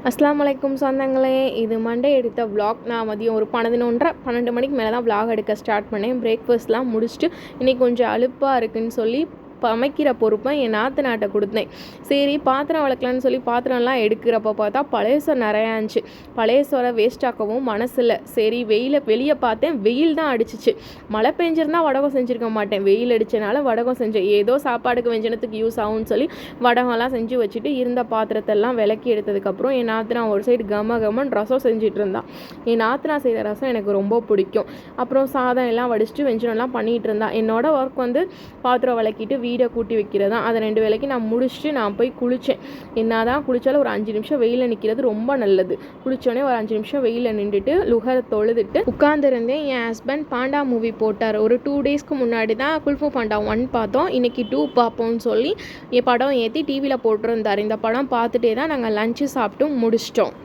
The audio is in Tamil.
அஸ்ஸலாமு அலைக்கும் சொந்தங்களே, இது மண்டே எடுத்த விலாக். நான் மதியம் ஒரு 11:30 மணிக்கு மேலே தான் விலாக் எடுக்க ஸ்டார்ட் பண்ணேன். பிரேக்ஃபாஸ்ட்லாம் முடிச்சுட்டு இன்றைக்கி கொஞ்சம் அலுப்பாக இருக்குதுன்னு சொல்லி சமைக்கிற பொறுப்பை என் நாத்தனாட்ட கொடுத்தேன். சரி பாத்திரம் வளர்க்கலான்னு சொல்லி பாத்திரம்லாம் எடுக்கிறப்ப பார்த்தா பழைய சோறு நிறையா இருந்துச்சு. பழைய சோறை வேஸ்ட் ஆக்கவும் மனசில்லை. சரி வெளியே பார்த்தேன், வெயில் தான் அடிச்சிச்சு. மழை பெஞ்சிருந்தால் வடகம் செஞ்சுருக்க மாட்டேன். வெயில் அடித்தனால வடகம் செஞ்சேன். ஏதோ சாப்பாடுக்கு வெஞ்சனத்துக்கு யூஸ் ஆகும்னு சொல்லி வடகம்லாம் செஞ்சு வச்சுட்டு இருந்த பாத்திரத்தெல்லாம் விளக்கி எடுத்ததுக்கப்புறம் என் நாத்தனா ஒரு சைடு கமன்னு ரசம் செஞ்சுட்டு இருந்தான். என் நாத்தனா செய்கிற ரசம் எனக்கு ரொம்ப பிடிக்கும். அப்புறம் சாதம் எல்லாம் வடிச்சிட்டு வெஞ்சனம்லாம் பண்ணிகிட்டு இருந்தான். என்னோட ஒர்க் வந்து பாத்திரம் விளக்கிட்டு வீடை கூட்டி வைக்கிறது தான். அதை 2 வேளைக்கு நான் முடிச்சுட்டு நான் போய் குளித்தேன். என்ன தான் குளித்தாலும் ஒரு 5 நிமிஷம் வெயிலில் நிற்கிறது ரொம்ப நல்லது. குளித்தோடனே ஒரு 5 நிமிஷம் வெயிலில் நின்றுட்டு லுகரை தொழுதுட்டு உட்காந்துருந்தேன். என் ஹஸ்பண்ட் பாண்டா மூவி போட்டார். ஒரு 2 டேஸ்க்கு முன்னாடி தான் குல்ஃபு பாண்டா 1 பார்த்தோம். இன்றைக்கி 2 பார்ப்போம்னு சொல்லி என் படம் ஏற்றி டிவியில் போட்டிருந்தார். இந்த படம் பார்த்துட்டே தான் நாங்கள் லஞ்சு சாப்பிட்டு முடிச்சிட்டோம்.